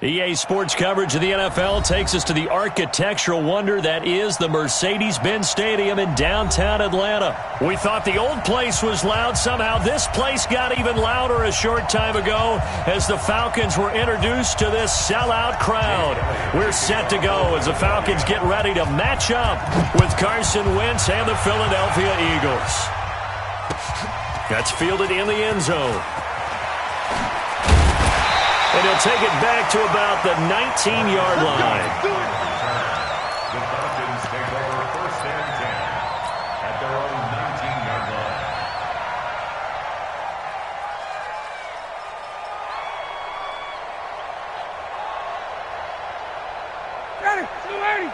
EA Sports coverage of the NFL takes us to the architectural wonder that is the Mercedes-Benz Stadium in downtown Atlanta. We thought the old place was loud. Somehow this place got even louder a short time ago as the Falcons were introduced to this sellout crowd. We're set to go as the Falcons get ready to match up with Carson Wentz and the Philadelphia Eagles. That's fielded in the end zone. And he'll take it back to about the 19-yard line. The Falcons take over first and 10 at their own 19-yard line. Ready, 280.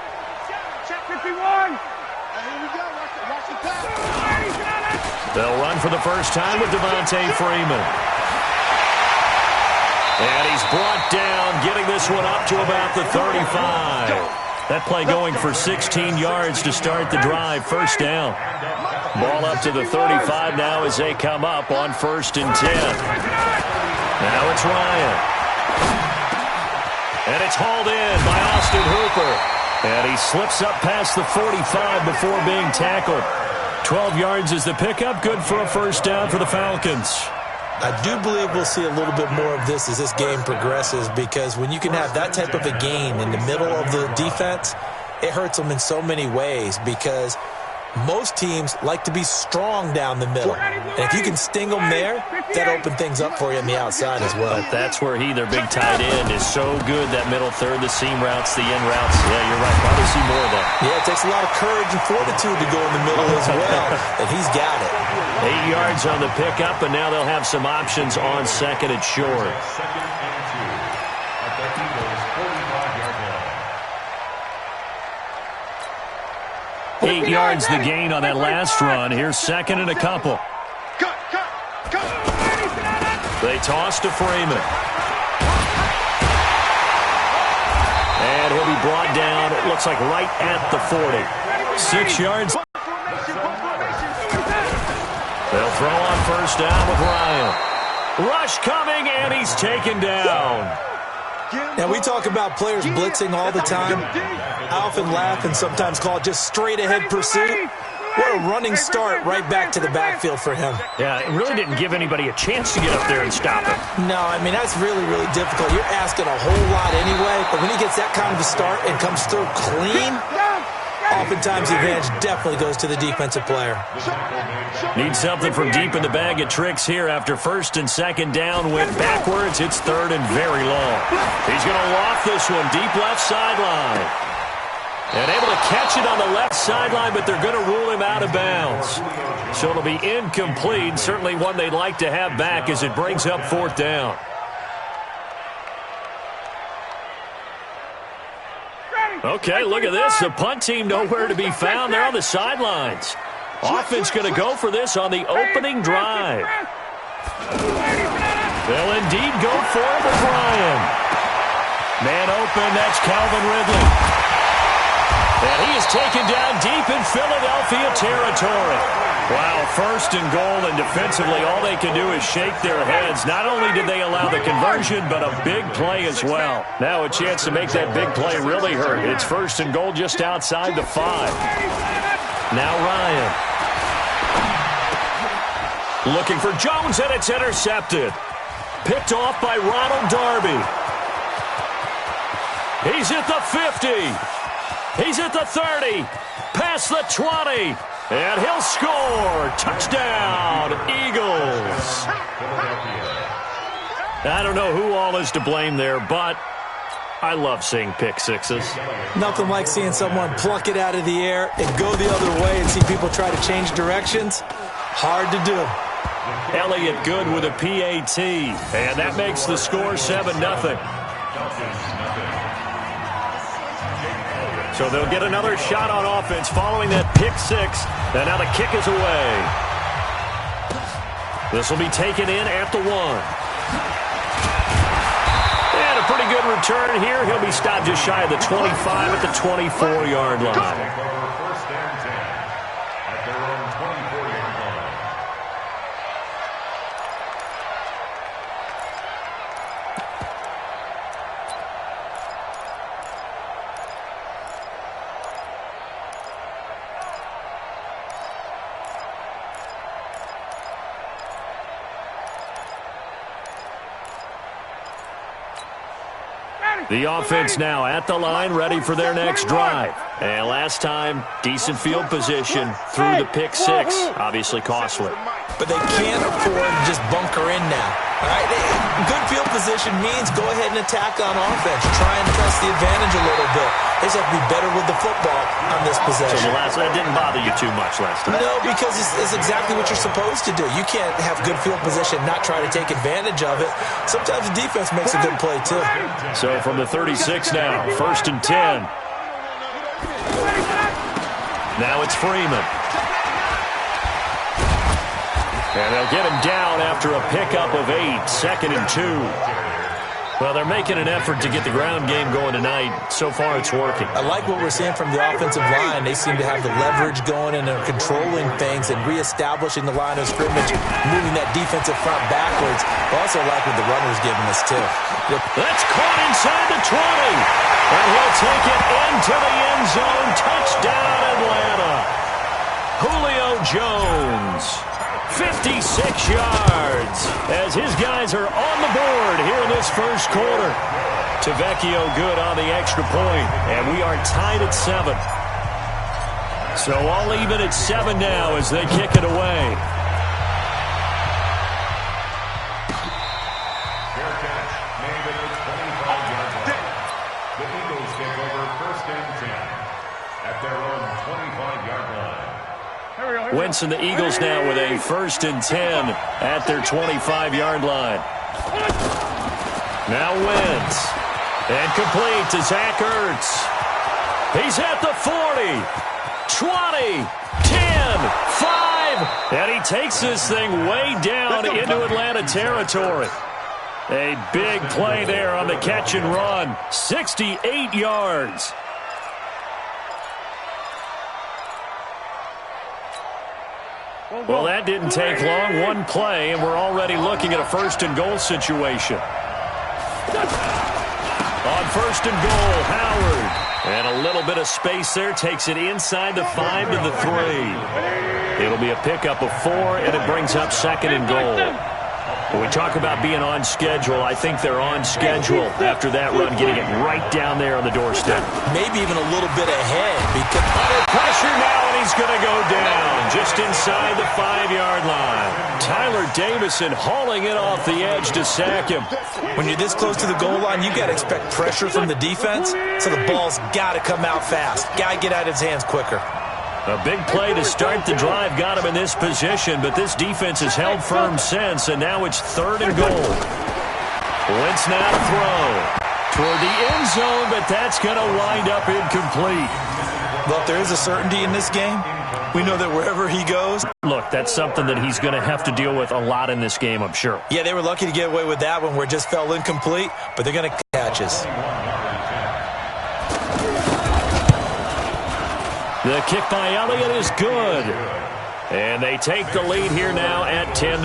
Check 51. Here we go. Watch the pass. They'll run for the first time with Devontae Freeman. And he's brought down, getting this one up to about the 35. That play going for 16 yards to start the drive. First down. Ball up to the 35 now as they come up on 1st and 10. Now it's Ryan. And it's hauled in by Austin Hooper. And he slips up past the 45 before being tackled. 12 yards is the pickup. Good for a first down for the Falcons. I do believe we'll see a little bit more of this as this game progresses, because when you can have that type of a gain in the middle of the defense, it hurts them in so many ways, because most teams like to be strong down the middle. And if you can sting them there, that opens things up for you on the outside as well. But that's where their big tight end, is so good, that middle third, the seam routes, the in routes. Yeah, you're right. Probably see more of that. Yeah, it takes a lot of courage and fortitude to go in the middle as well, and he's got it. 8 yards on the pickup, and now they'll have some options on second and short. Second and 2 at the Eagles' 45-yard line. 8 yards the gain on that last run. Here's second and a couple. They toss to Freeman. And he'll be brought down, it looks like right at the 40. 6 yards. They'll throw on first down with Ryan. Rush coming, and he's taken down. Now, we talk about players blitzing all the time. I often laugh and sometimes call it just straight-ahead pursuit. What a running start right back to the backfield for him. Yeah, it really didn't give anybody a chance to get up there and stop him. No, I mean, that's really, really difficult. You're asking a whole lot anyway, but when he gets that kind of a start and comes through clean, oftentimes the advantage definitely goes to the defensive player. Need something from deep in the bag of tricks here after first and second down went backwards. It's third and very long. He's going to loft this one deep left sideline. And able to catch it on the left sideline, but they're going to rule him out of bounds. So it'll be incomplete. Certainly one they'd like to have back as it brings up fourth down. Okay, look at this. The punt team nowhere to be found. They're on the sidelines. Offense going to go for this on the opening drive. They'll indeed go for it with Ryan. Man open, that's Calvin Ridley. And he is taken down deep in Philadelphia territory. Wow, first and goal, and defensively all they can do is shake their heads. Not only did they allow the conversion, but a big play as well. Now a chance to make that big play really hurt. It's first and goal just outside the 5. Now Ryan. Looking for Jones, and it's intercepted. Picked off by Ronald Darby. He's at the 50. He's at the 30, past the 20, and he'll score. Touchdown, Eagles. I don't know who all is to blame there, but I love seeing pick sixes. Nothing like seeing someone pluck it out of the air and go the other way and see people try to change directions. Hard to do. Elliott Good with a PAT, and that makes the score 7-0. So they'll get another shot on offense following that pick six. And now the kick is away. This will be taken in at the 1. And a pretty good return here. He'll be stopped just shy of the 25 at the 24-yard line. First and 10 at their own 24-yard line. The offense now at the line, ready for their next drive. And last time, decent field position through the pick six. Obviously costly. But they can't afford to just bunker in now. All right, good field position means go ahead and attack on offense. Try and press the advantage a little bit. They just have to be better with the football on this possession. So that didn't bother you too much last time? No, because it's exactly what you're supposed to do. You can't have good field position, not try to take advantage of it. Sometimes the defense makes a good play, too. So from the 36 now, 1st and 10. Now it's Freeman. And they'll get him down after a pickup of 8, 2nd and 2. Well, they're making an effort to get the ground game going tonight. So far, it's working. I like what we're seeing from the offensive line. They seem to have the leverage going, and they're controlling things and reestablishing the line of scrimmage, moving that defensive front backwards. I also like what the runner's giving us, too. That's caught inside the 20. And he'll take it into the end zone. Touchdown, Atlanta. Julio Jones. 56 yards as his guys are on the board here in this first quarter. Tavecchio good on the extra point, and we are tied at 7. So all even at 7 now as they kick it away. Fair catch made at the 25-yard line. The Eagles take over 1st and 10 at their own 25-yard line. Wentz and the Eagles now with a 1st and 10 at their 25-yard line. Now Wentz. And complete to Zach Ertz. He's at the 40, 20, 10, 5. And he takes this thing way down into Atlanta territory. A big play there on the catch and run. 68 yards. Well, that didn't take long. One play, and we're already looking at a 1st and goal situation. On 1st and goal, Howard. And a little bit of space there. Takes it inside the 5 to the 3. It'll be a pickup of 4, and it brings up 2nd and goal. When we talk about being on schedule, I think they're on schedule after that run, getting it right down there on the doorstep. Maybe even a little bit ahead. Because under pressure now, and he's going to go down just inside the 5-yard line. Tyler Davison hauling it off the edge to sack him. When you're this close to the goal line, you got to expect pressure from the defense, so the ball's got to come out fast. Got to get out of his hands quicker. A big play to start the drive got him in this position, but this defense has held firm since, and now it's 3rd and goal. Wentz now to throw toward the end zone, but that's going to wind up incomplete. Look, there is a certainty in this game. We know that wherever he goes. Look, that's something that he's going to have to deal with a lot in this game, I'm sure. Yeah, they were lucky to get away with that one where it just fell incomplete, but they're going to catches. The kick by Elliott is good. And they take the lead here now at 10-7.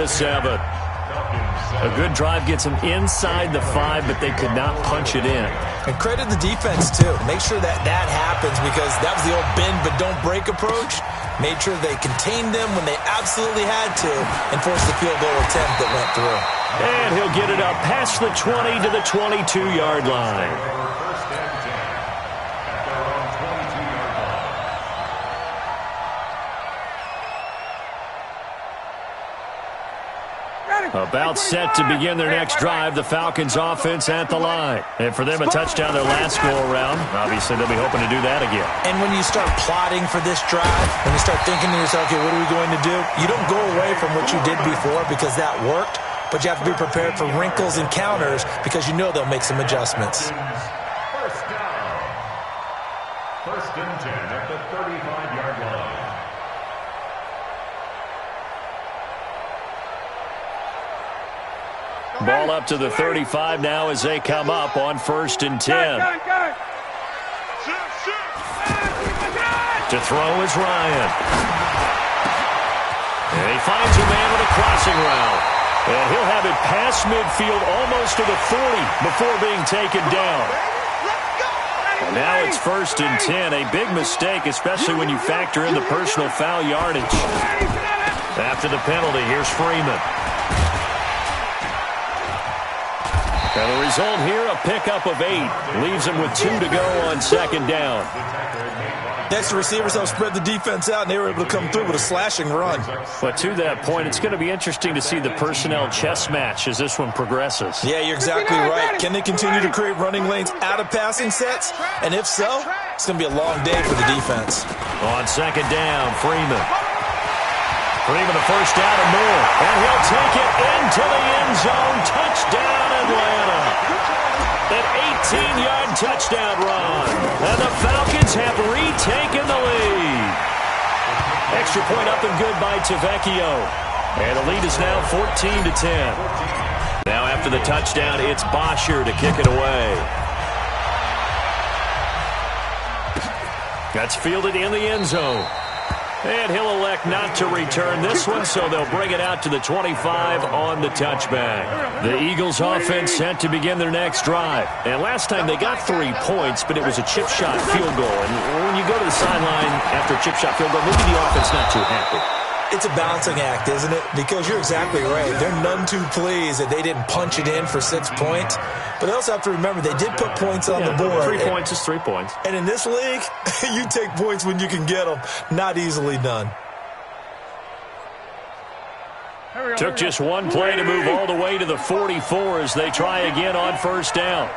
A good drive gets them inside the 5, but they could not punch it in. And credit the defense, too. Make sure that happens, because that was the old bend but don't break approach. Made sure they contained them when they absolutely had to and forced the field goal attempt that went through. And he'll get it up past the 20 to the 22-yard line. About set to begin their next drive, the Falcons offense at the line. And for them, a touchdown their last go-around. Obviously, they'll be hoping to do that again. And when you start plotting for this drive, when you start thinking to yourself, okay, what are we going to do? You don't go away from what you did before because that worked, but you have to be prepared for wrinkles and counters because you know they'll make some adjustments. 1st down. 1st and 10 at the 35-yard line. Ball up to the 35 now as they come up on 1st and 10. To throw is Ryan. And he finds a man with a crossing route. And he'll have it past midfield almost to the 40 before being taken down. And now it's 1st and 10. A big mistake, especially when you factor in the personal foul yardage. After the penalty, here's Freeman. And the result here, a pickup of 8. Leaves him with 2 to go on second down. Next, receivers help spread the defense out, and they were able to come through with a slashing run. But to that point, it's going to be interesting to see the personnel chess match as this one progresses. Yeah, you're exactly right. Can they continue to create running lanes out of passing sets? And if so, it's going to be a long day for the defense. On second down, Freeman. Freeman a first down and more. And he'll take it into the end zone. Touchdown, Atlanta. An 18-yard touchdown run. And the Falcons have retaken the lead. Extra point up and good by Tavecchio. And the lead is now 14-10. Now after the touchdown, it's Bosher to kick it away. That's fielded in the end zone. And he'll elect not to return this one, so they'll bring it out to the 25 on the touchback. The Eagles offense set to begin their next drive. And last time they got 3 points, but it was a chip shot field goal. And when you go to the sideline after a chip shot field goal, maybe the offense not too happy. It's a balancing act, isn't it? Because you're exactly right. They're none too pleased that they didn't punch it in for 6 points. But they also have to remember they did put points on the board. 3 points is 3 points. And in this league, you take points when you can get them. Not easily done. Took just one play to move all the way to the 44 as they try again on first down.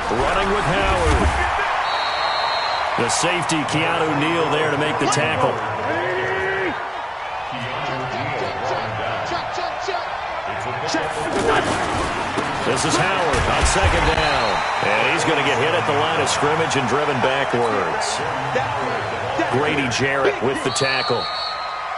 Running with Howard. The safety, Keanu Neal, there to make the tackle. This is Howard on second down. And he's going to get hit at the line of scrimmage and driven backwards. Grady Jarrett with the tackle.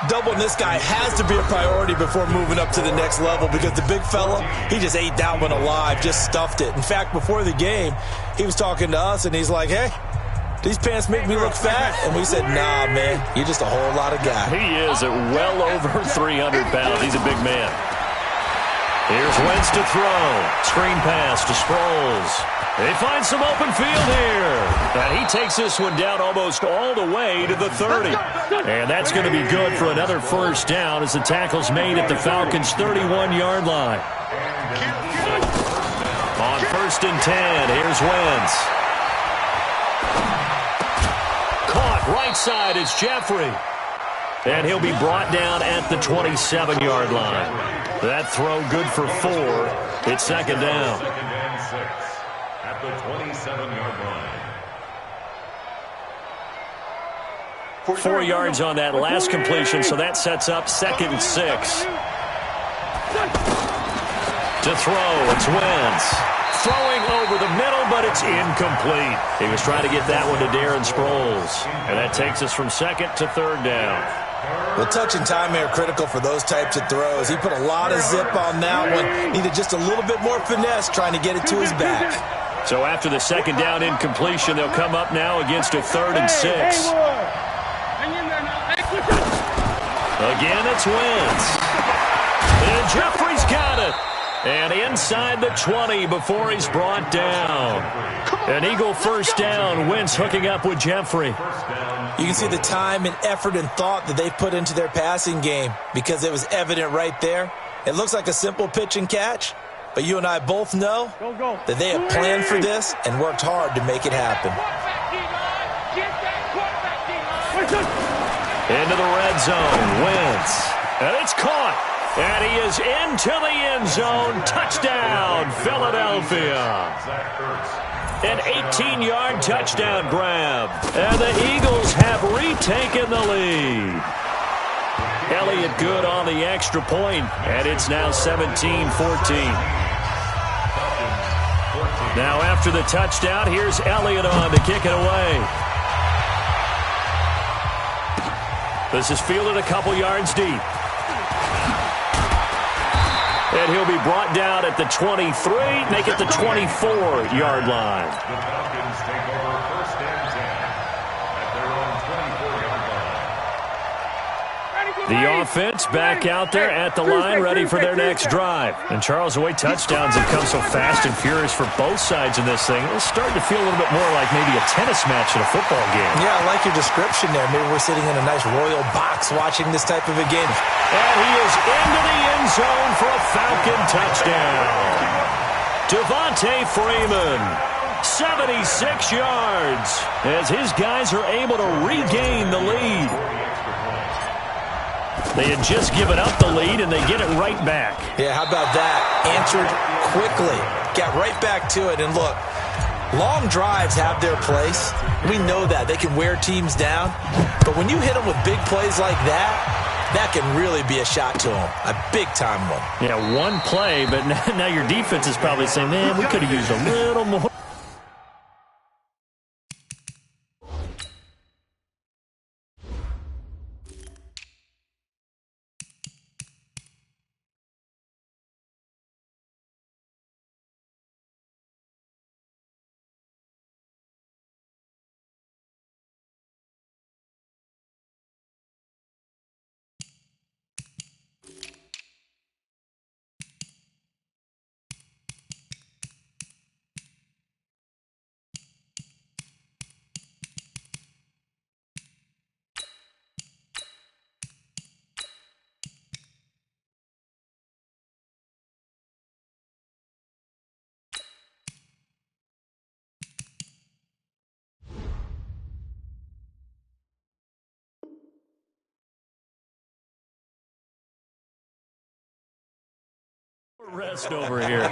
Doubling this guy has to be a priority before moving up to the next level because the big fella, he just ate that one alive, just stuffed it. In fact, before the game, he was talking to us, and he's like, hey, these pants make me look fat. And we said, nah, man, you're just a whole lot of guy. He is at well over 300 pounds. He's a big man. Here's Wentz to throw. Screen pass to Sproles. They find some open field here. And he takes this one down almost all the way to the 30. And that's going to be good for another first down as the tackle's made at the Falcons' 31-yard line. On first and 10, here's Wentz. Caught right side is Jeffrey. And he'll be brought down at the 27-yard line. That throw good for 4. It's second down. Second and 6 at the 27-yard line. 4 yards on that last completion, so that sets up second 6. To throw, it's Wentz. Throwing over the middle, but it's incomplete. He was trying to get that one to Darren Sproles. And that takes us from second to third down. Well, touch and time are critical for those types of throws. He put a lot of zip on that one. Needed just a little bit more finesse trying to get it to his back. So after the second down incompletion, they'll come up now against a 3rd and 6. Again, it's Wentz. And Jeffrey's got it. And inside the 20 before he's brought down. An Eagle first down. Wentz hooking up with Jeffrey. You can see the time and effort and thought that they put into their passing game because it was evident right there. It looks like a simple pitch and catch, but you and I both know that they have planned for this and worked hard to make it happen. Into the red zone, Wentz. And it's caught. And he is into the end zone. Touchdown, Philadelphia. An 18-yard touchdown grab. And the Eagles have retaken the lead. Elliott good on the extra point, and it's now 17-14. Now after the touchdown, here's Elliott on to kick it away. This is fielded a couple yards deep. And he'll be brought down at the 23, make it the 24-yard line. The Falcons take over first and 10 at their own 24-yard line. The offense back out there at the line, ready for their next drive. And Charles, the way touchdowns have come so fast and furious for both sides in this thing, it's starting to feel a little bit more like maybe a tennis match in a football game. Yeah, I like your description there. Maybe we're sitting in a nice royal box watching this type of a game. And he is into the end zone for a Falcon touchdown. Devontae Freeman, 76 yards, as his guys are able to regain the lead. They had just given up the lead, and they get it right back. Yeah, how about that? Answered quickly. Got right back to it. And look, long drives have their place. We know that. They can wear teams down. But when you hit them with big plays like that, that can really be a shot to them. A big-time one. Yeah, one play, but now your defense is probably saying, man, we could have used a little more. Rest over here.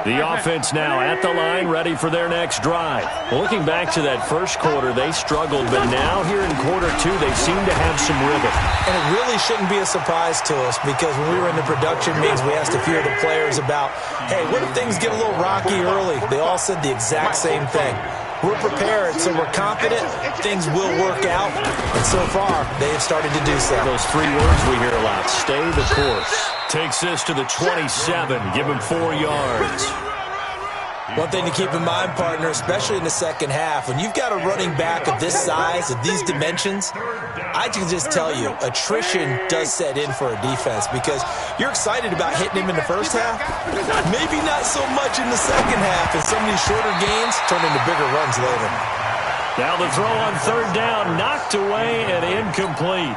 The offense now at the line, ready for their next drive. Looking back to that first quarter, they struggled, but now here in quarter two, they seem to have some rhythm. And it really shouldn't be a surprise to us, because when we were in the production meetings, we asked a few of the players about, hey, what if things get a little rocky early? They all said the exact same thing. We're prepared, so we're confident things will work out, and so far, they have started to do so. Those three words we hear a lot: stay the course. Takes this to the 27, give him 4 yards. One thing to keep in mind, partner, especially in the second half, when you've got a running back of this size, of these dimensions, I can just tell you, attrition does set in for a defense, because you're excited about hitting him in the first half, maybe not so much in the second half, and some of these shorter gains turn into bigger runs later. Now the throw on third down, knocked away and incomplete.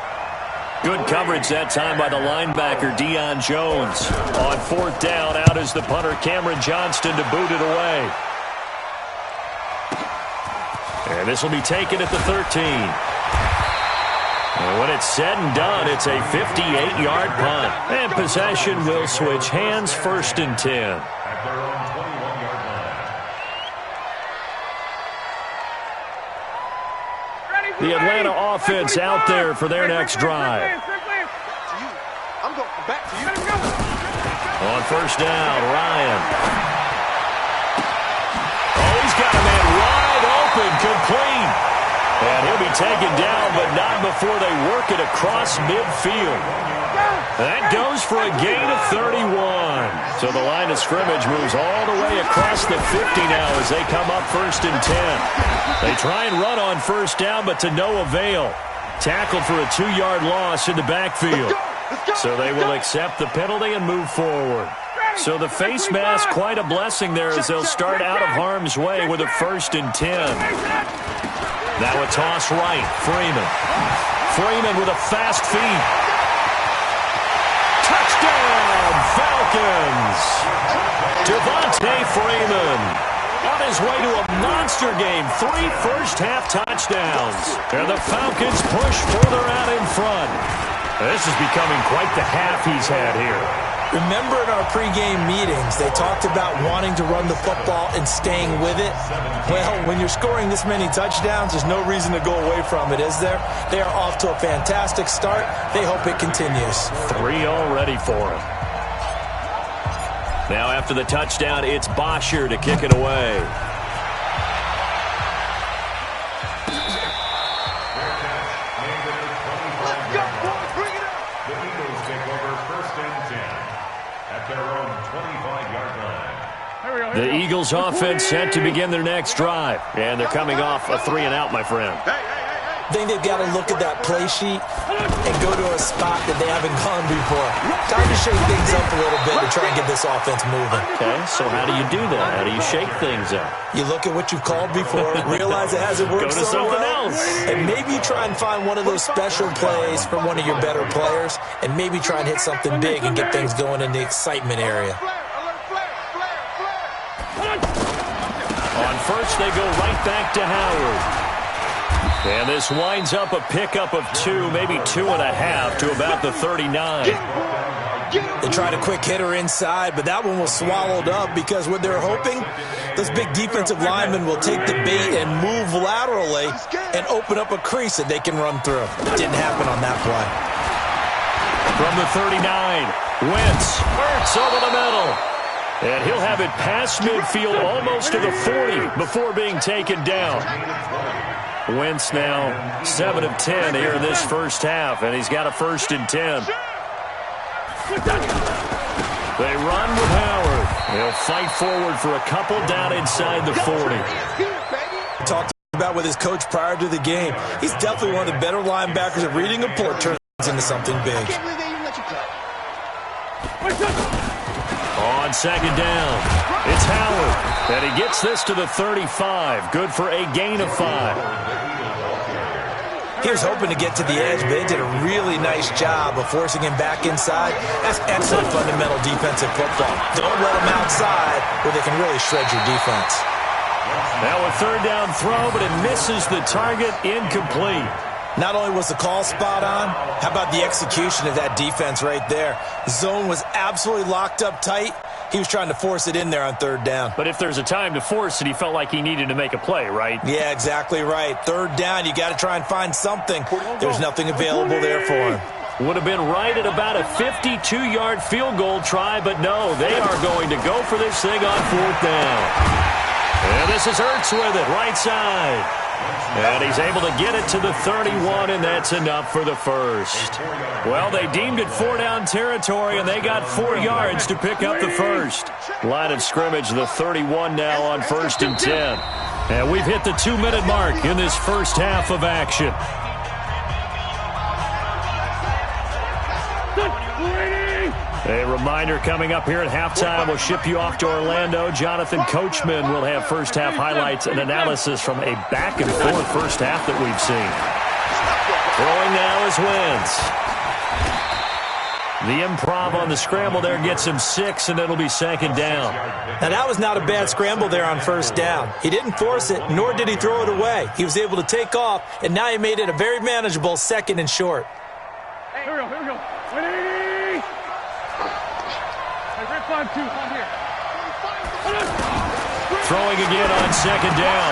Good coverage that time by the linebacker, Deion Jones. On fourth down, out is the punter, Cameron Johnston, to boot it away. And this will be taken at the 13. And when it's said and done, it's a 58-yard punt. And possession will switch hands, 1st and 10. At their own 21-yard line. The Atlanta offense out there for their next drive. I'm going back to you. On first down, Ryan. Oh, he's got a man wide open, complete. And he'll be taken down, but not before they work it across midfield. That goes for a gain of 31. So the line of scrimmage moves all the way across the 50 now as they come up 1st and 10. They try and run on first down, but to no avail. Tackled for a 2-yard loss in the backfield. So they will accept the penalty and move forward. So the face mask, quite a blessing there as they'll start out of harm's way with a 1st and 10. Now a toss right, Freeman. Freeman with a fast feet. Touchdown, Falcons! Devontae Freeman on his way to a monster game. 3 first-half touchdowns. And the Falcons push further out in front. This is becoming quite the half he's had here. Remember in our pregame meetings, they talked about wanting to run the football and staying with it? Well, when you're scoring this many touchdowns, there's no reason to go away from it, is there? They are off to a fantastic start. They hope it continues. 3 already for him. Now after the touchdown, it's Bosher to kick it away. at their own 25-yard line. The Eagles offense set to begin their next drive. And they're coming off a 3-and-out, my friend. I think they've got to look at that play sheet and go to a spot that they haven't gone before. Time to shake things up a little bit to try and get this offense moving. Okay, so how do you do that? How do you shake things up? You look at what you've called before, realize it hasn't worked Go to so something well, else. and maybe try and find one of those special plays from one of your better players, and maybe try and hit something big and get things going in the excitement area. On first, they go right back to Howard. And this winds up a pickup of 2, maybe 2.5 to about the 39. They tried a quick hitter inside, but that one was swallowed up because what they're hoping, those big defensive linemen will take the bait and move laterally and open up a crease that they can run through. It didn't happen on that play. From the 39, Wentz hurts over the middle. And he'll have it past midfield almost to the 40 before being taken down. Wentz now 7 of 10 here in this first half, and he's got a 1st and 10. They run with Howard. They'll fight forward for a couple down inside the 40. Talked about with his coach prior to the game. He's definitely one of the better linebackers at reading a play turns into something big. On second down, it's Howard. And he gets this to the 35. Good for a gain of 5. He was hoping to get to the edge, but they did a really nice job of forcing him back inside. That's excellent fundamental defensive football. Don't let him outside where they can really shred your defense. Now a 3rd down throw, but it misses the target, incomplete. Not only was the call spot on, how about the execution of that defense right there? Zone was absolutely locked up tight. He was trying to force it in there on 3rd down. But if there's a time to force it, he felt like he needed to make a play, right? Yeah, exactly right. 3rd down, you got to try and find something. There's nothing available there for him. Would have been right at about a 52-yard field goal try, but no, they are going to go for this thing on 4th down. And this is Ertz with it, right side. And he's able to get it to the 31, and that's enough for the 1st. Well, they deemed it 4-down territory, and they got 4 yards to pick up the 1st. Line of scrimmage, the 31 now on 1st and 10. And we've hit the 2-minute mark in this first half of action. A reminder coming up here at halftime. We'll ship you off to Orlando. Jonathan Coachman will have first half highlights and analysis from a back-and-forth first half that we've seen. Throwing now is Wentz. The improv on the scramble there gets him 6, and it'll be 2nd down. Now, that was not a bad scramble there on 1st down. He didn't force it, nor did he throw it away. He was able to take off, and now he made it a very manageable 2nd and short. Hey, here we go. 180. Hey, 5-2, on here. Throwing again on 2nd down.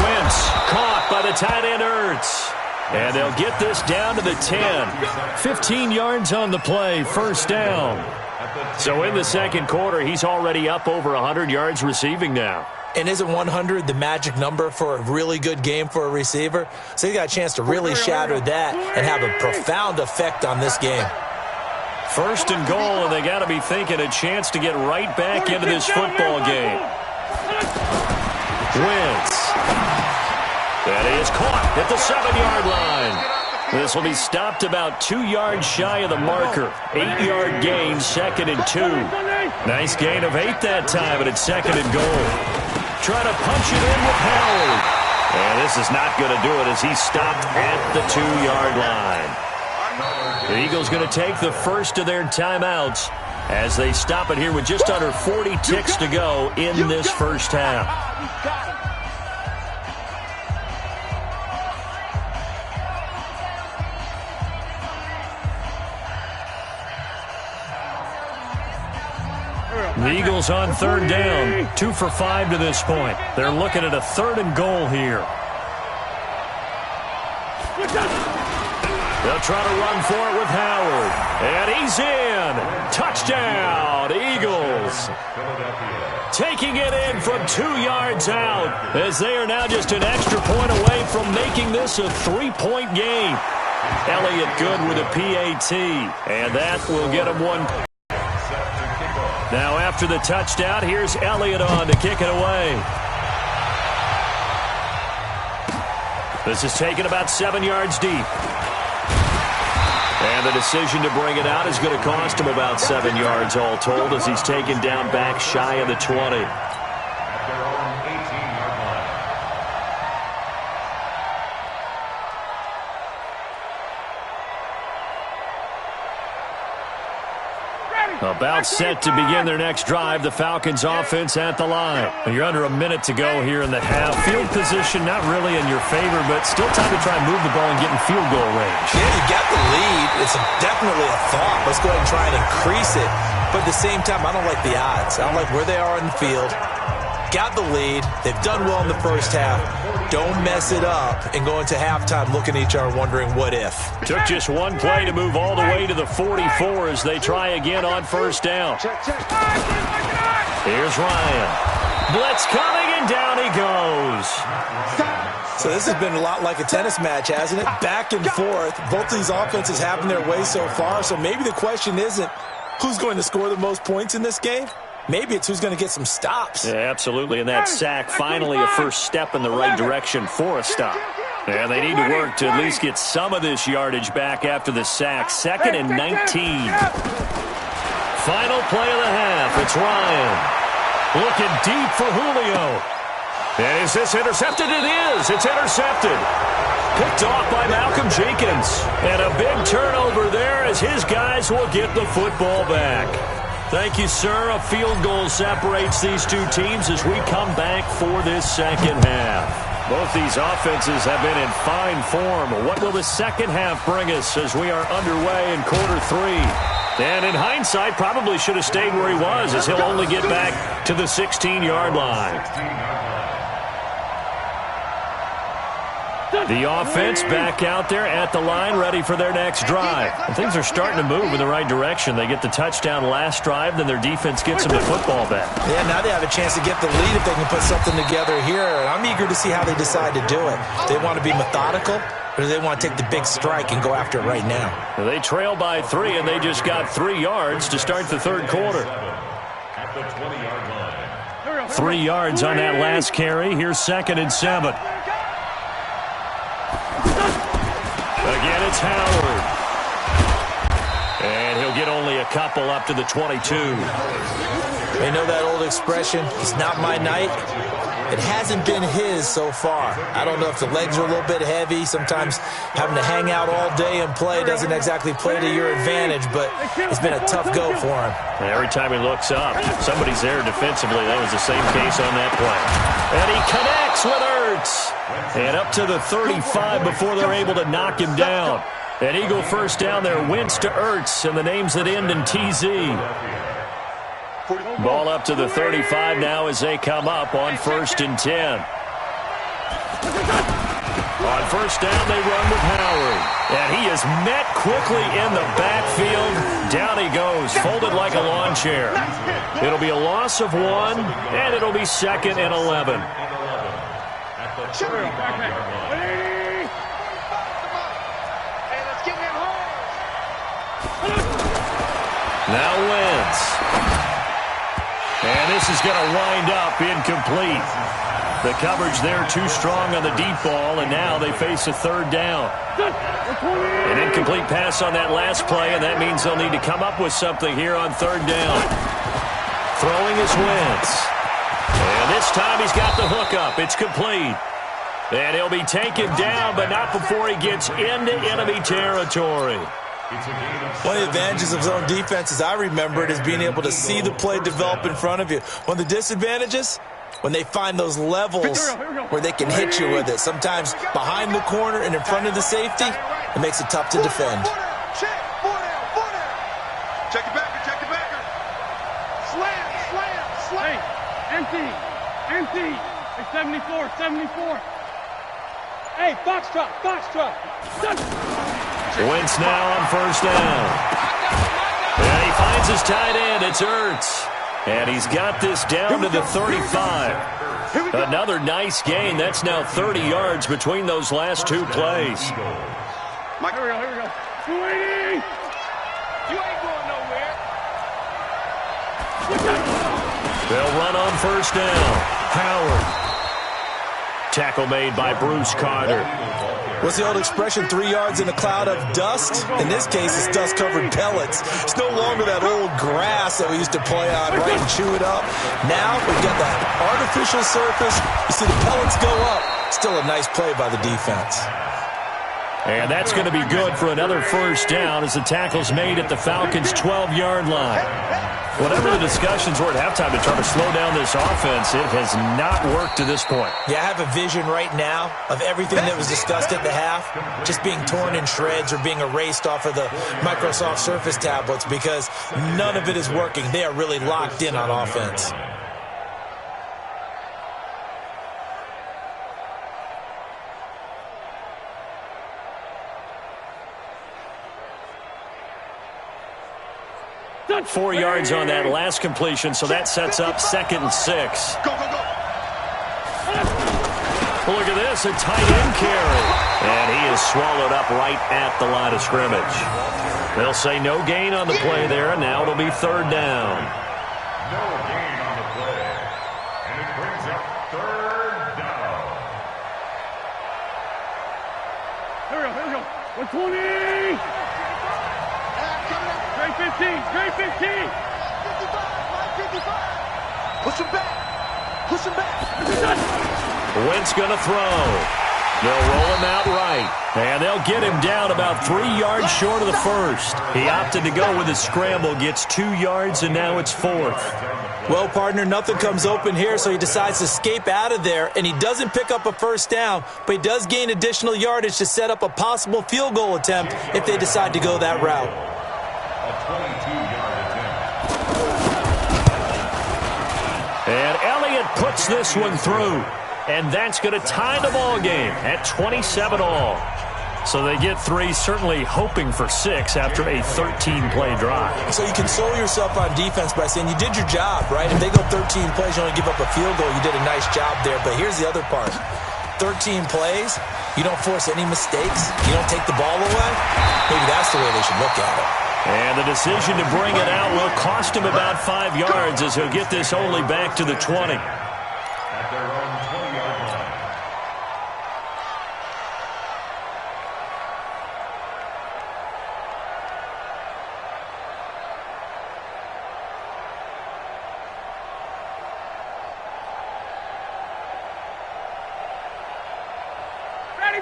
Wentz caught by the tight end Ertz. And they'll get this down to the 10. 15 yards on the play, 1st down. So in the 2nd quarter, he's already up over 100 yards receiving now. And isn't 100 the magic number for a really good game for a receiver? So he got a chance to really shatter that and have a profound effect on this game. 1st and goal, and they got to be thinking a chance to get right back into this football game. Wentz. And he is caught at the 7-yard line. This will be stopped about 2 yards shy of the marker. 8-yard gain, 2nd and 2. Nice gain of 8 that time, and it's 2nd and goal. Trying to punch it in with Howard. And this is not going to do it as he's stopped at the 2-yard line. The Eagles going to take the first of their timeouts as they stop it here with just under 40 ticks to go in this first half. The Eagles on 3rd down, 2 for 5 to this point. They're looking at a 3rd and goal here. They'll try to run for it with Howard. And he's in. Touchdown, Eagles. Taking it in from 2 yards out as they are now just an extra point away from making this a 3-point game. Elliott good with a PAT, and that will get him 1. Now after the touchdown, here's Elliott on to kick it away. This is taken about 7 yards deep. And the decision to bring it out is going to cost him about 7 yards all told as he's taken down back shy of the 20. About set to begin their next drive, the Falcons offense at the line. You're under a minute to go here in the half. Field position not really in your favor, but still time to try and move the ball and get in field goal range. Yeah, you got the lead. It's definitely a thought. Let's go ahead and try and increase it. But at the same time, I don't like the odds. I don't like where they are in the field. Got the lead. They've done well in the first half. Don't mess it up and go into halftime looking at each other wondering what if. Took just one play to move all the way to the 44 as they try again on first down. Here's Ryan. Blitz coming, and down he goes. So this has been a lot like a tennis match, hasn't it? Back and forth. Both these offenses having their way so far. So maybe the question isn't who's going to score the most points in this game. Maybe it's who's going to get some stops. Yeah, absolutely. And that sack, finally a first step in the right direction for a stop. And they need to work to at least get some of this yardage back after the sack. 2nd and 19. Final play of the half. It's Ryan. Looking deep for Julio. And is this intercepted? It is. It's intercepted. Picked off by Malcolm Jenkins. And a big turnover there as his guys will get the football back. Thank you, sir. A field goal separates these two teams as we come back for this second half. Both these offenses have been in fine form. What will the second half bring us as we are underway in quarter 3? And in hindsight, probably should have stayed where he was as he'll only get back to the 16-yard line. The offense back out there at the line, ready for their next drive. And things are starting to move in the right direction. They get the touchdown last drive, then their defense gets them the football back. Yeah, now they have a chance to get the lead if they can put something together here. And I'm eager to see how they decide to do it. Do they want to be methodical, or do they want to take the big strike and go after it right now? Well, they trail by 3, and they just got 3 yards to start the third quarter. At the 20-yard line. 3 yards on that last carry. Here's 2nd and 7. Again, it's Howard. And he'll get only a couple up to the 22. You know that old expression, it's not my night? It hasn't been his so far. I don't know if the legs are a little bit heavy. Sometimes having to hang out all day and play doesn't exactly play to your advantage, but it's been a tough go for him. And every time he looks up, somebody's there defensively. That was the same case on that play. And he connects with Ertz. And up to the 35 before they're able to knock him down. An Eagle first down there, Wentz to Ertz, and the names that end in TZ. Ball up to the 35 now as they come up on 1st and 10. On first down, they run with Howard. And he is met quickly in the backfield. Down he goes, folded like a lawn chair. It'll be a loss of 1, and it'll be 2nd and 11. Now Wentz. And this is going to wind up incomplete. The coverage there too strong on the deep ball, and now they face a 3rd down. An incomplete pass on that last play, and that means they'll need to come up with something here on 3rd down. Throwing is Wentz. And this time he's got the hook up. It's complete. And he'll be taken down, but not before he gets into enemy territory. One of the advantages of zone defense, as I remember it, is being able to see the play develop in front of you. One of the disadvantages, when they find those levels where they can hit you with it. Sometimes behind the corner and in front of the safety, it makes it tough to defend. Check your backer. Slam. Hey, empty. Hey, 74. Hey, box truck. Wentz now on first down. And he finds his tight end. It's Ertz. And he's got this down to the 35. Another nice gain. That's now 30 yards between those last 2 plays. Here we go. 280. You ain't going nowhere. They'll run on first down. Howard. Tackle made by Bruce Carter. What's the old expression, 3 yards in a cloud of dust? In this case, it's dust-covered pellets. It's no longer that old grass that we used to play on, right, and chew it up. Now we've got that artificial surface. You see the pellets go up. Still a nice play by the defense. And that's going to be good for another first down as the tackle's made at the Falcons' 12-yard line. Whatever the discussions were at halftime to try to slow down this offense, it has not worked to this point. Yeah, I have a vision right now of everything that was discussed at the half just being torn in shreds or being erased off of the Microsoft Surface tablets because none of it is working. They are really locked in on offense. Not 4 yards on that last completion, so that sets up 2nd and 6. Go, go, go. Well, look at this, a tight end carry. And he is swallowed up right at the line of scrimmage. They'll say no gain on the play there, and now it'll be 3rd down. No gain on the play. And it brings up 3rd down. Here we go. 120. Straight 15, straight 15. 55, 55. Push him back. Push him back. Wentz going to throw. They'll roll him out right. And they'll get him down about 3 yards short of the first. He opted to go with a scramble, gets 2 yards, and now it's 4th. Well, partner, nothing comes open here, so he decides to escape out of there, and he doesn't pick up a first down, but he does gain additional yardage to set up a possible field goal attempt if they decide to go that route. A 22-yard attempt. And Elliott puts this one through. And that's going to tie the ball game at 27-all. So they get 3, certainly hoping for 6 after a 13-play drive. So you console yourself on defense by saying you did your job, right? If they go 13 plays, you only give up a field goal, you did a nice job there. But here's the other part. 13 plays, you don't force any mistakes, you don't take the ball away. Maybe that's the way they should look at it. And the decision to bring it out will cost him about 5 yards as he'll get this only back to the 20. At their own 20-yard line.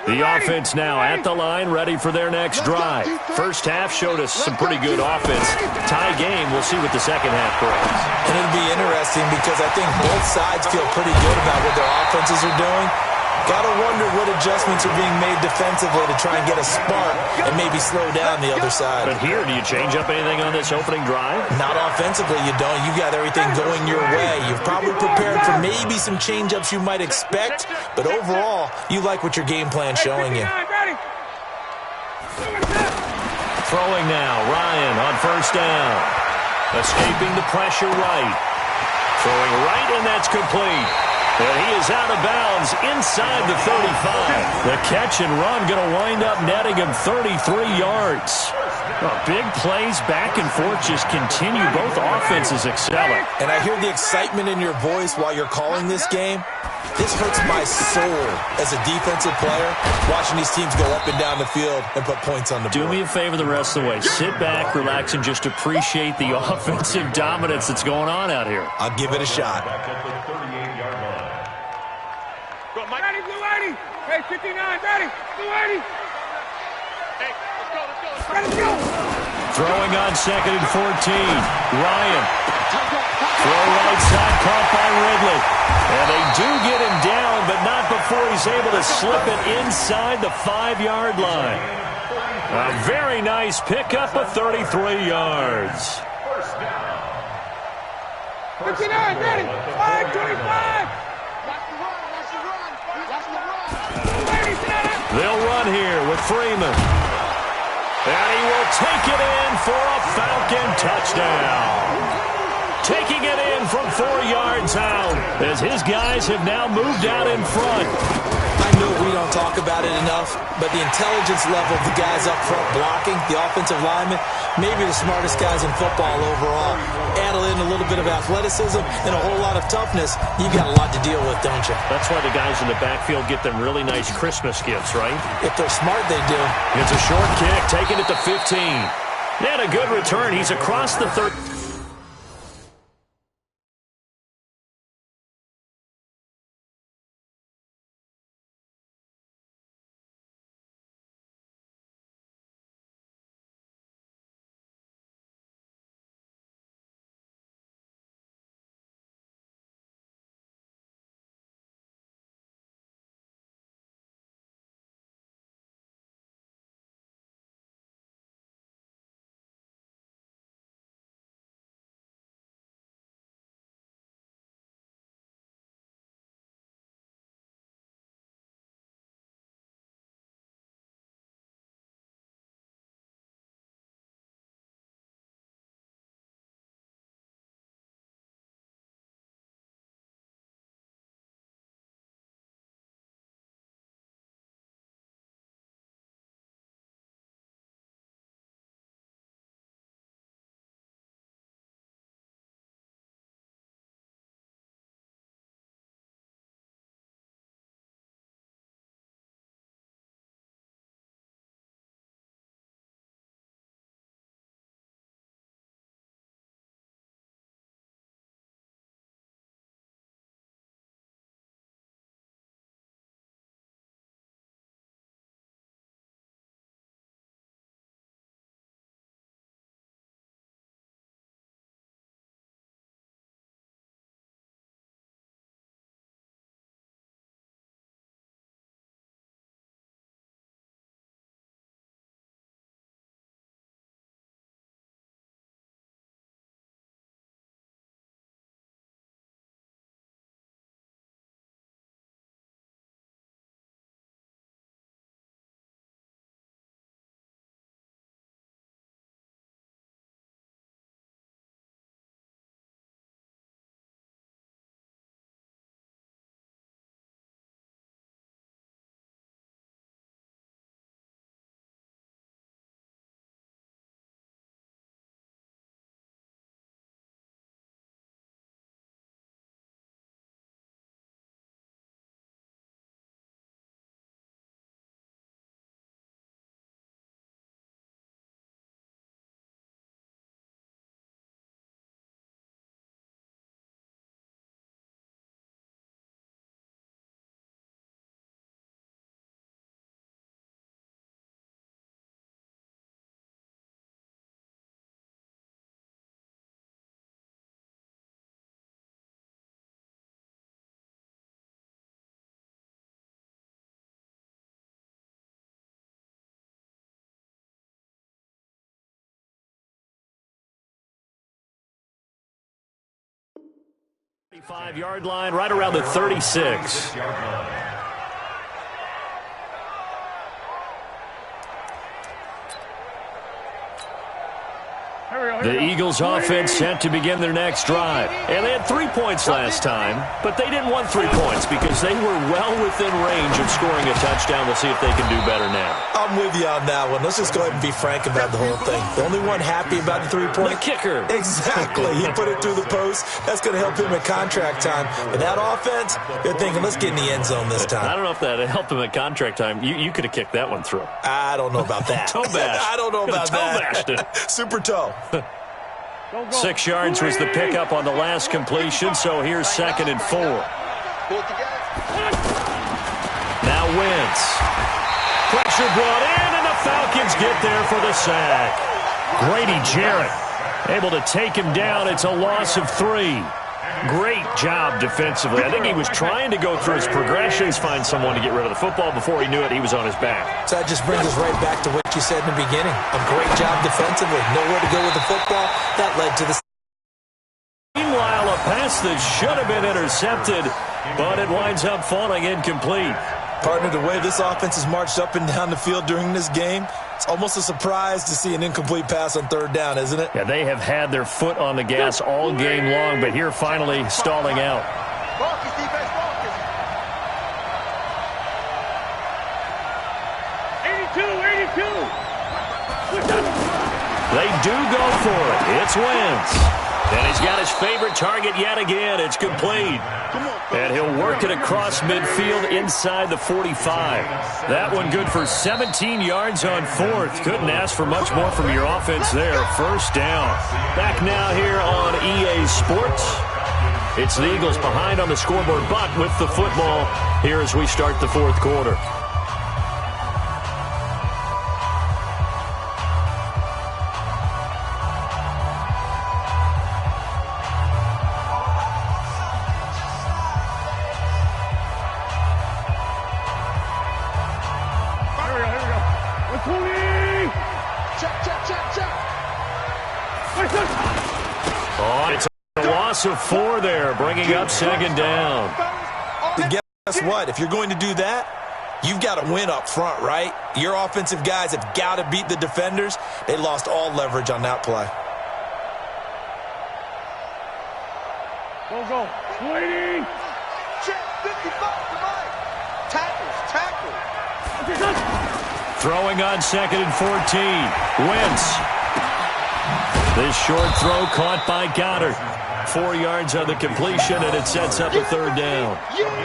The offense now at the line, ready for their next drive. First half showed us some pretty good offense. Tie game, we'll see what the second half brings. And it'll be interesting because I think both sides feel pretty good about what their offenses are doing. Gotta wonder what adjustments are being made defensively to try and get a spark and maybe slow down the other side. But here, do you change up anything on this opening drive? Not offensively, you don't. You got everything going your way. You've probably prepared for maybe some change-ups you might expect, but overall, you like what your game plan's showing you. Throwing now, Ryan on first down. Escaping the pressure right. Throwing right, and that's complete. And he is out of bounds inside the 35. The catch and run going to wind up netting him 33 yards. Big plays back and forth just continue. Both offenses excelling. And I hear the excitement in your voice while you're calling this game. This hurts my soul as a defensive player, watching these teams go up and down the field and put points on the board. Do me a favor the rest of the way. Sit back, relax, and just appreciate the offensive dominance that's going on out here. I'll give it a shot. Back at the 38-yard line. Ready, blue 80. Hey, 59, ready, blue 80. Hey, let's go. Throwing on 2nd and 14. Ryan. Throw right side, caught by Ridley. And they do get him down, but not before he's able to slip it inside the 5-yard line. A very nice pickup of 33 yards. First down. 59, ready, 525. They'll run here with Freeman. And he will take it in for a Falcon touchdown. Taking it in from 4 yards out as his guys have now moved out in front. I know we don't talk about it enough, but the intelligence level of the guys up front blocking, the offensive linemen, maybe the smartest guys in football overall. Add in a little bit of athleticism and a whole lot of toughness, you've got a lot to deal with, don't you? That's why the guys in the backfield get them really nice Christmas gifts, right? If they're smart, they do. It's a short kick, taking it to 15. And a good return. He's across the 30. Yard line, right around the 36. The Eagles offense set to begin their next drive. And they had 3 points last time, but they didn't want 3 points because they were well within range of scoring a touchdown. We'll see if they can do better now. I'm with you on that one. Let's just go ahead and be frank about the whole thing. The only one happy about the 3-point. The kicker. Exactly. He put it through the post. That's going to help him at contract time. But that offense, they're thinking, let's get in the end zone this time. I don't know if that helped him at contract time. You could have kicked that one through. I don't know about that. Toe bash. I don't know about that. Toe bashed it. Super toe. 6 yards was the pickup on the last completion, so here's 2nd and 4. Now Wentz. Pressure brought in, and the Falcons get there for the sack. Grady Jarrett able to take him down. It's a loss of 3. Great job defensively. I think he was trying to go through his progressions, find someone to get rid of the football. Before he knew it, he was on his back. So that just brings us right back to what you said in the beginning. A great job defensively. Nowhere to go with the football. That led to the... Meanwhile, a pass that should have been intercepted, but it winds up falling incomplete. Partner, the way this offense has marched up and down the field during this game, it's almost a surprise to see an incomplete pass on 3rd down, isn't it? Yeah, they have had their foot on the gas all game long, but here finally stalling out. They do go for it. It's Wentz. And he's got his favorite target yet again. It's complete. And he'll work it across midfield inside the 45. That one good for 17 yards on fourth. Couldn't ask for much more from your offense there. First down. Back now here on EA Sports. It's the Eagles behind on the scoreboard, but with the football here as we start the fourth quarter. Of 4 there, bringing up second down. Guess what? If you're going to do that, you've got to win up front, right? Your offensive guys have got to beat the defenders. They lost all leverage on that play. Go. Waiting. Check 55 to Mike. Tackle. Throwing on second and 14. Wentz. This short throw caught by Goddard. 4 yards on the completion, and it sets up a third down.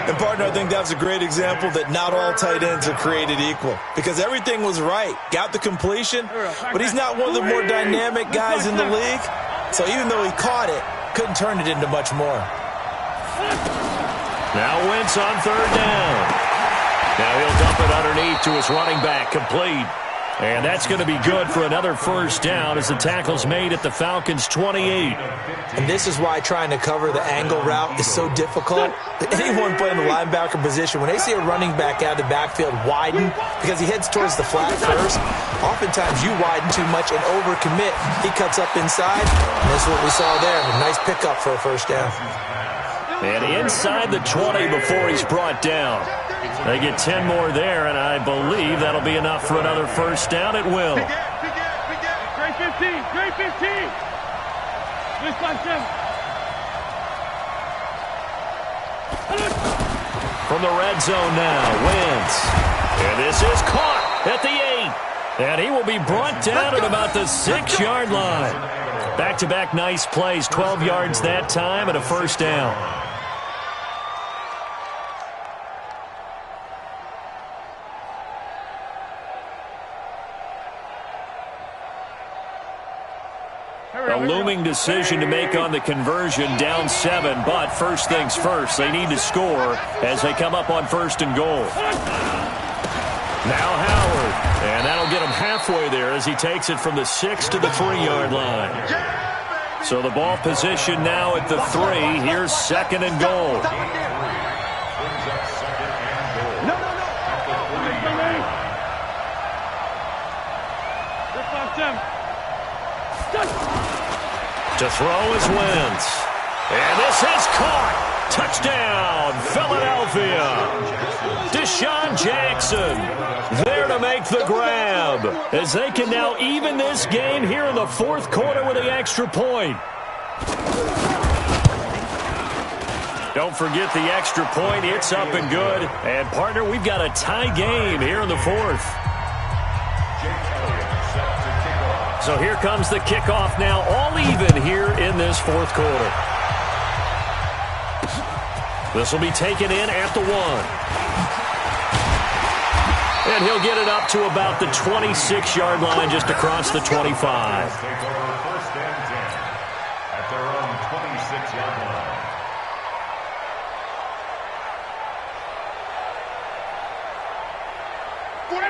And, partner, I think that was a great example that not all tight ends are created equal because everything was right. Got the completion, but he's not one of the more dynamic guys in the league. So even though he caught it, couldn't turn it into much more. Now Wentz on third down. Now he'll dump it underneath to his running back, complete. And that's going to be good for another first down as the tackle's made at the Falcons' 28. And this is why trying to cover the angle route is so difficult. Anyone playing the linebacker position, when they see a running back out of the backfield widen because he heads towards the flat first, oftentimes you widen too much and overcommit. He cuts up inside, and that's what we saw there. A nice pickup for a first down. And inside the 20 before he's brought down. They get 10 more there, and I believe that'll be enough for another first down. It will. Great 15. This like them. From the red zone now, Wentz. And this is caught at the 8. And he will be brought down at about the 6-yard line. Back-to-back nice plays, 12 yards that time, and a first down. A looming decision to make on the conversion, down 7, but first things first, they need to score as they come up on first and goal. Now Howard, and that'll get him halfway there as he takes it from the 6 to the 3-yard line. So the ball position now at the 3, here's second and goal. To throw is Wentz. And this is caught. Touchdown, Philadelphia. Deshaun Jackson there to make the grab as they can now even this game here in the fourth quarter with the extra point. Don't forget the extra point. It's up and good. And, partner, we've got a tie game here in the fourth. So here comes the kickoff now, all even here in this fourth quarter. This will be taken in at the 1. And he'll get it up to about the 26-yard line just across the 25. Take over first and 10 at their own 26-yard line.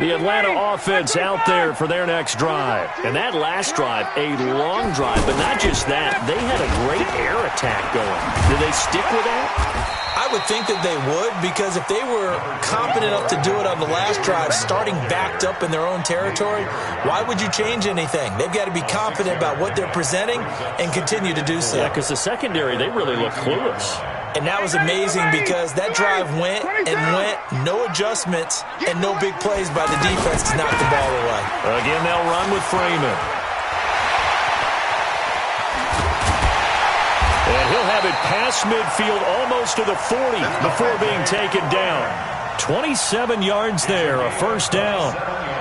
The Atlanta offense out there for their next drive. And that last drive, a long drive, but not just that. They had a great air attack going. Did they stick with that? I would think that they would, because if they were confident enough to do it on the last drive, starting backed up in their own territory, why would you change anything? They've got to be confident about what they're presenting and continue to do so. Yeah, because the secondary, they really look clueless. And that was amazing because that drive went and went, no adjustments and no big plays by the defense to knock the ball away. Again, they'll run with Freeman. And he'll have it past midfield almost to the 40 before being taken down. 27 yards there, a first down.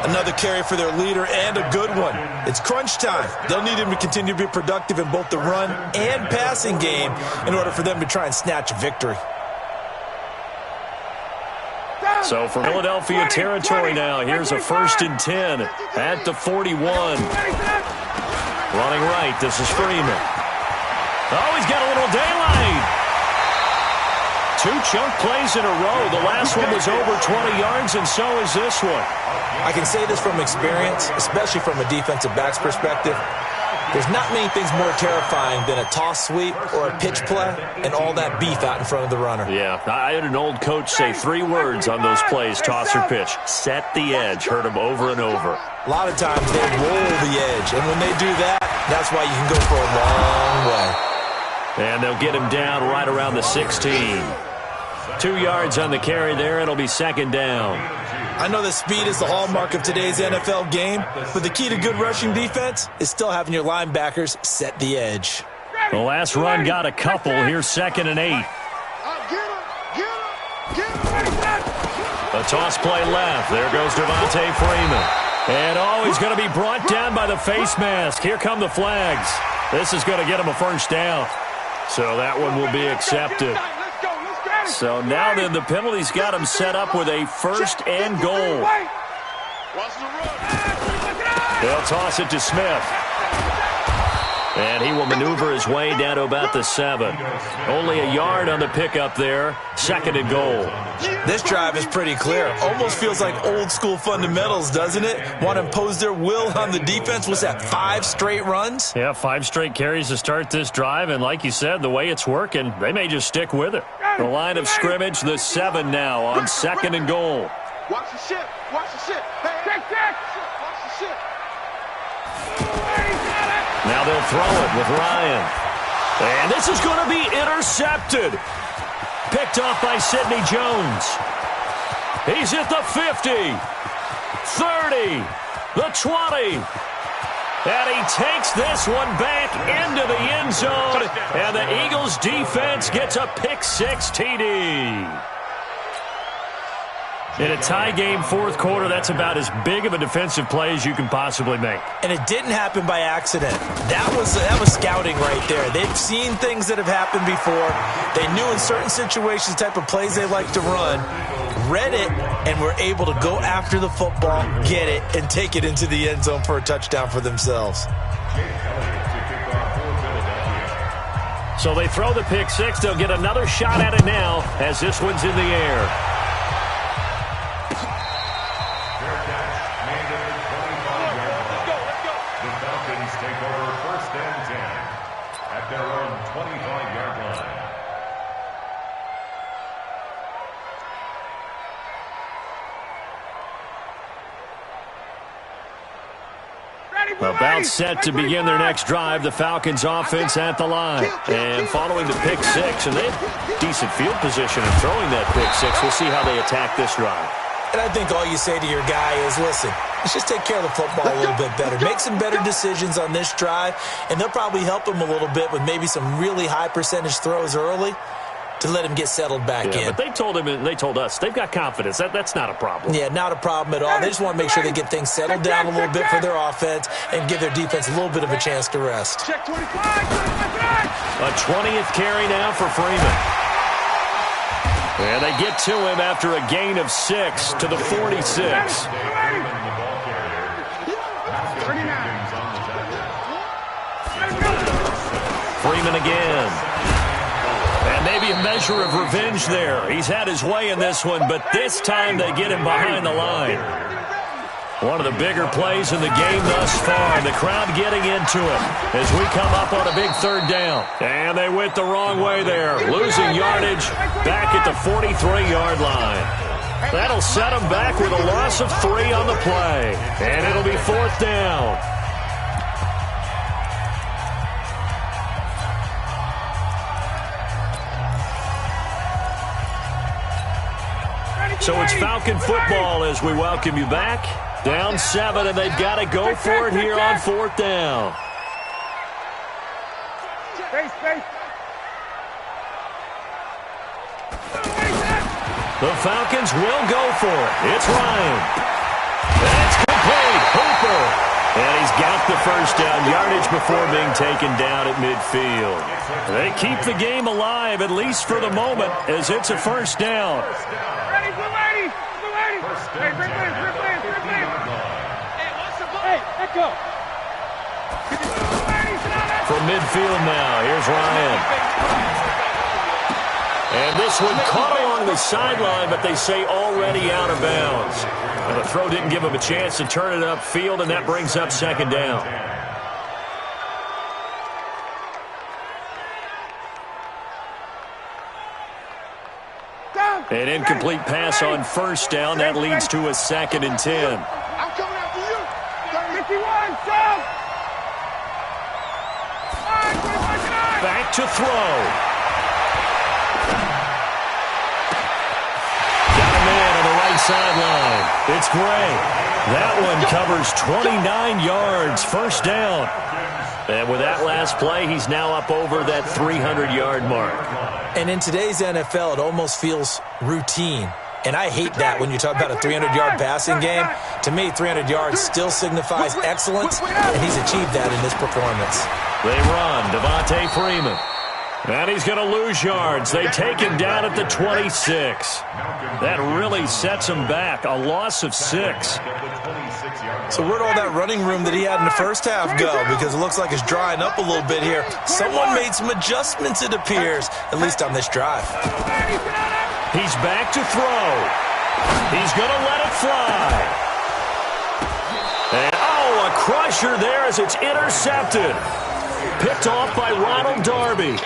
Another carry for their leader and a good one. It's crunch time. They'll need him to continue to be productive in both the run and passing game in order for them to try and snatch a victory. So for Philadelphia territory now, here's a 1st and 10 at the 41. Running right, this is Freeman. Oh, he's got a little daylight. 2 chunk plays in a row. The last one was over 20 yards, and so is this one. I can say this from experience, especially from a defensive back's perspective. There's not many things more terrifying than a toss sweep or a pitch play and all that beef out in front of the runner. Yeah, I had an old coach say 3 words on those plays, toss or pitch. Set the edge. Heard him over and over. A lot of times they roll the edge, and when they do that, that's why you can go for a long way. And they'll get him down right around the 16. 2 yards on the carry there. It'll be 2nd down. I know that speed is the hallmark of today's NFL game, but the key to good rushing defense is still having your linebackers set the edge. The last run got a couple. Here's 2nd and 8. A toss play left. There goes Devontae Freeman. And, oh, he's going to be brought down by the face mask. Here come the flags. This is going to get him a first down. So that one will be accepted. So now then the penalty's got him set up with a 1st and goal. They'll toss it to Smith. And he will maneuver his way down to about the 7. Only a yard on the pickup there. 2nd and goal. This drive is pretty clear. Almost feels like old school fundamentals, doesn't it? Want to impose their will on the defense. Was that 5 straight runs? Yeah, 5 straight carries to start this drive. And like you said, the way it's working, they may just stick with it. The line of scrimmage, the 7 now on 2nd and goal. Watch the ship. Watch the ship. Hey, watch the ship. Now they'll throw it with Ryan. And this is going to be intercepted. Picked off by Sidney Jones. He's at the 50, 30, the 20. And he takes this one back into the end zone. And the Eagles defense gets a pick-6 TD. In a tie game, 4th quarter, that's about as big of a defensive play as you can possibly make. And it didn't happen by accident. That was scouting right there. They've seen things that have happened before. They knew in certain situations the type of plays they like to run, read it, and were able to go after the football, get it, and take it into the end zone for a touchdown for themselves. So they throw the pick-6. They'll get another shot at it now as this one's in the air. About set to begin their next drive, the Falcons offense at the line. And following the pick-6, and they have decent field position in throwing that pick-6. We'll see how they attack this drive. And I think all you say to your guy is, listen, let's just take care of the football a little bit better. Make some better decisions on this drive, and they'll probably help him a little bit with maybe some really high percentage throws early to let him get settled back in. But they told him, and they told us, they've got confidence. That's not a problem. Yeah, not a problem at all. They just want to make sure they get things settled down a little bit for their offense and give their defense a little bit of a chance to rest. Check 25. A 20th carry now for Freeman. And they get to him after a gain of 6 to the 46. Freeman again. And maybe a measure of revenge there. He's had his way in this one, but this time they get him behind the line. One of the bigger plays in the game thus far. The crowd getting into it as we come up on a big 3rd down. And they went the wrong way there, losing yardage back at the 43-yard line. That'll set them back with a loss of 3 on the play. And it'll be 4th down. So it's Falcon football as we welcome you back. Down 7, and they've got to go for it here on 4th down. The Falcons will go for it. It's Ryan. That's complete. Hooper. And he's got the first down yardage before being taken down at midfield. They keep the game alive, at least for the moment, as it's a first down. Ready, blue lady! Blue lady! Hey, Rick Lance, Rick Lance, Rick Lance! Hey, let go! From midfield now, here's Ryan. And this one caught along the sideline, but they say already out of bounds. And the throw didn't give him a chance to turn it upfield, and that brings up second down. An incomplete pass on first down. That leads to a 2nd and 10. I'm coming after you. 51, South! Back to throw. Got a man on the right sideline. It's Gray. That one covers 29 yards. First down. And with that last play, he's now up over that 300-yard mark. And in today's NFL, it almost feels routine. And I hate that when you talk about a 300-yard passing game. To me, 300 yards still signifies excellence, and he's achieved that in this performance. They run. Devontae Freeman. And he's going to lose yards. They take him down at the 26. That really sets him back. A loss of 6. So where'd all that running room that he had in the first half go? Because it looks like it's drying up a little bit here. Someone made some adjustments, it appears, at least on this drive. He's back to throw. He's going to let it fly. And, a crusher there as it's intercepted. Picked off by Ronald Darby.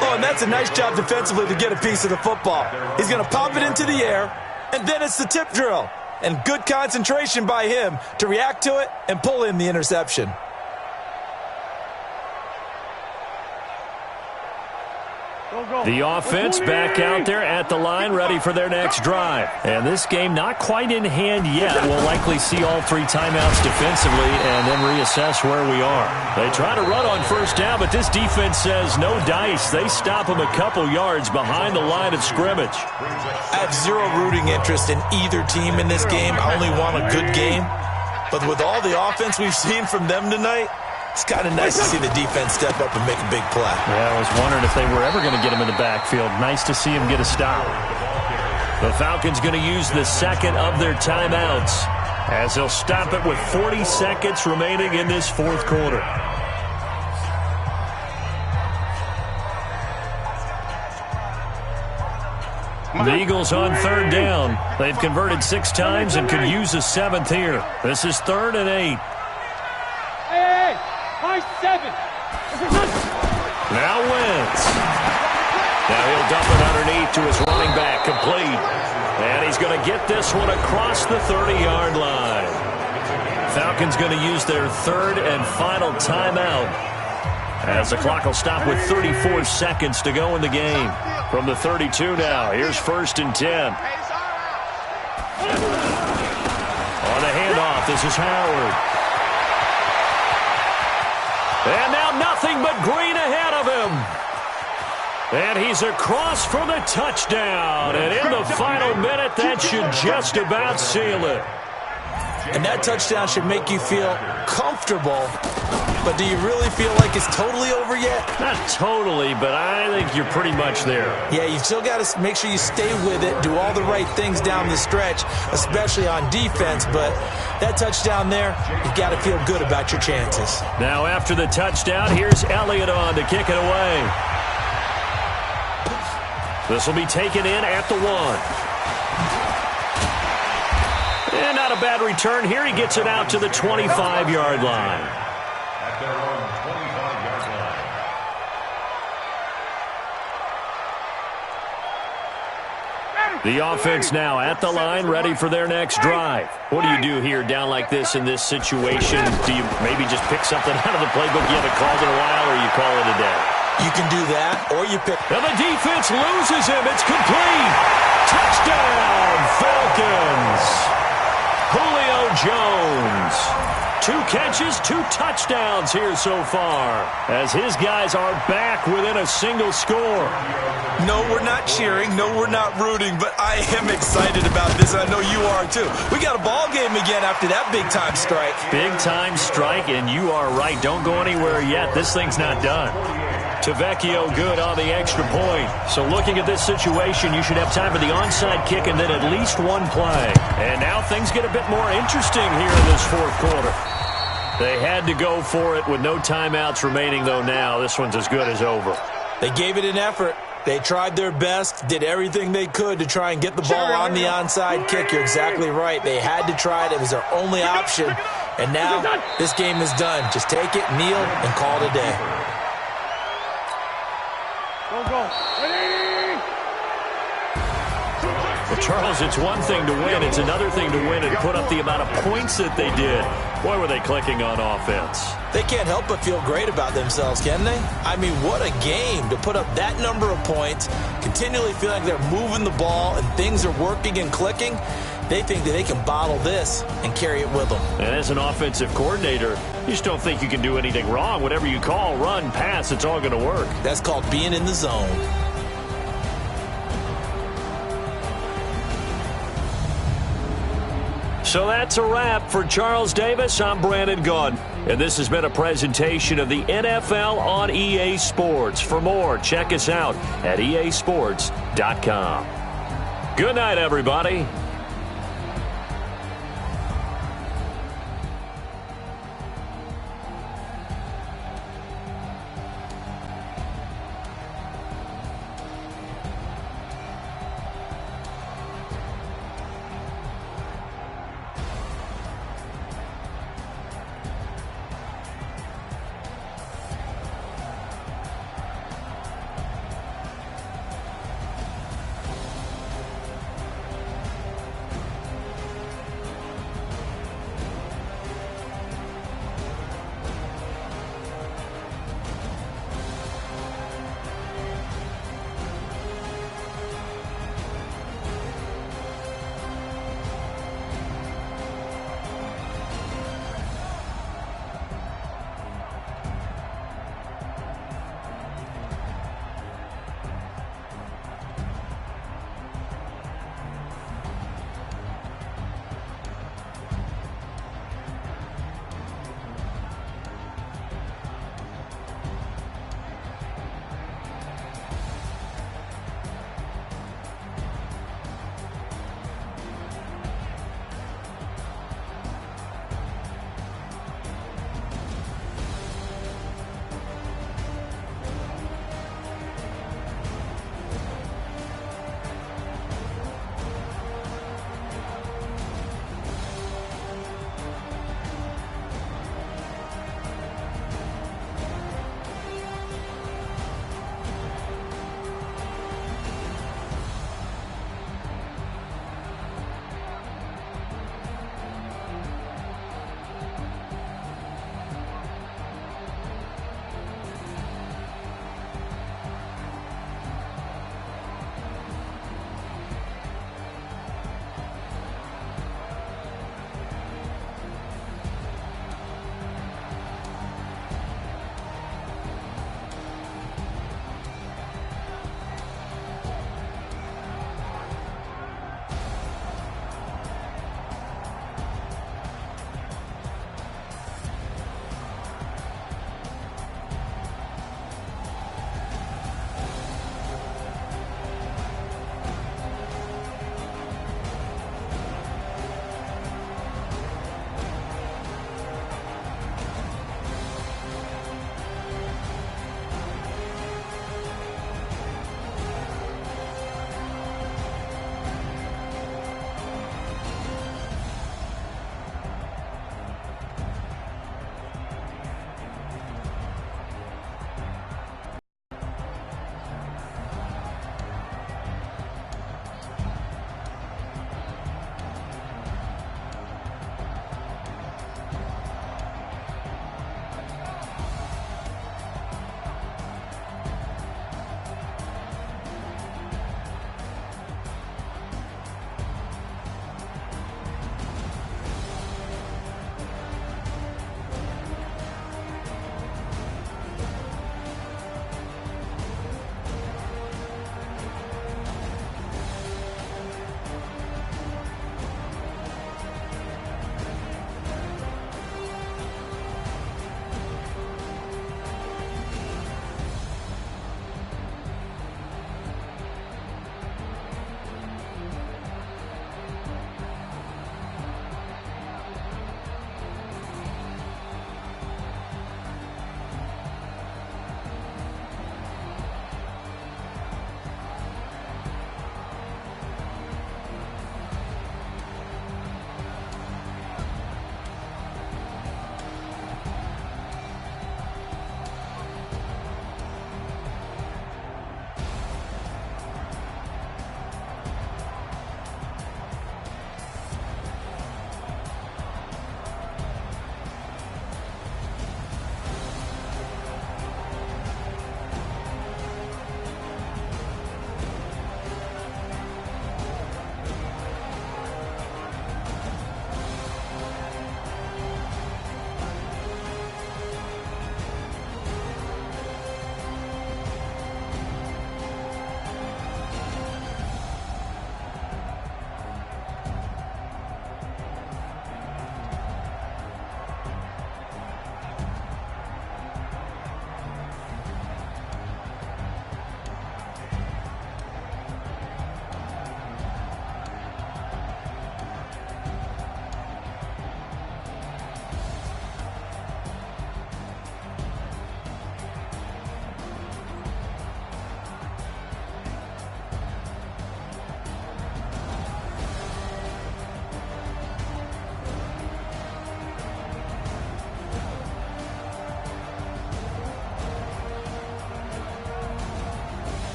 Oh, and that's a nice job defensively to get a piece of the football. He's going to pop it into the air, and then it's the tip drill. And good concentration by him to react to it and pull in the interception. The offense back out there at the line, ready for their next drive. And this game not quite in hand yet. We'll likely see all 3 timeouts defensively and then reassess where we are. They try to run on first down, but this defense says no dice. They stop them a couple yards behind the line of scrimmage. I have zero rooting interest in either team in this game. I only want a good game. But with all the offense we've seen from them tonight, it's kind of nice to see the defense step up and make a big play. Yeah, I was wondering if they were ever going to get him in the backfield. Nice to see him get a stop. The Falcons going to use the second of their timeouts as they'll stop it with 40 seconds remaining in this fourth quarter. The Eagles on third down. They've converted 6 times and could use a 7th here. This is 3rd and 8. Hey! High 7! Now Wentz. Now he'll dump it underneath to his running back, complete. And he's going to get this one across the 30-yard line. Falcons going to use their 3rd and final timeout as the clock will stop with 34 seconds to go in the game. From the 32 now, here's 1st and 10. On the handoff, this is Howard. And now nothing but green ahead of him. And he's across for the touchdown. And in the final minute, that should just about seal it. And that touchdown should make you feel comfortable. But do you really feel like it's totally over yet? Not totally, but I think you're pretty much there. Yeah, you still got to make sure you stay with it, do all the right things down the stretch, especially on defense. But that touchdown there, you've got to feel good about your chances. Now after the touchdown, here's Elliott on to kick it away. This will be taken in at the 1. And not a bad return here. He gets it out to the 25-yard line. At their own 25-yard line. The offense now at the line, ready for their next drive. What do you do here down like this in this situation? Do you maybe just pick something out of the playbook you haven't called in a while, or you call it a day? You can do that, or you pick. And the defense loses him. It's complete. Touchdown, Falcons. Julio Jones. 2 catches, 2 touchdowns here so far, as his guys are back within a single score. No, we're not cheering. No, we're not rooting, but I am excited about this, and I know you are too. We got a ball game again after that big-time strike. Big-time strike, and you are right. Don't go anywhere yet. This thing's not done. Tavecchio good on the extra point. So looking at this situation, you should have time for the onside kick and then at least 1 play. And now things get a bit more interesting here in this 4th quarter. They had to go for it with no timeouts remaining, though now. This one's as good as over. They gave it an effort. They tried their best, did everything they could to try and get the ball on the onside kick. You're exactly right. They had to try it. It was their only option. And now this game is done. Just take it, kneel, and call it a day. Go. Well, Charles, it's one thing to win. It's another thing to win and put up the amount of points that they did. Boy, were they clicking on offense. They can't help but feel great about themselves, can they? I mean, what a game to put up that number of points, continually feeling like they're moving the ball and things are working and clicking. They think that they can bottle this and carry it with them. And as an offensive coordinator, you just don't think you can do anything wrong. Whatever you call, run, pass, it's all going to work. That's called being in the zone. So that's a wrap for Charles Davis. I'm Brandon Gunn. And this has been a presentation of the NFL on EA Sports. For more, check us out at easports.com. Good night, everybody.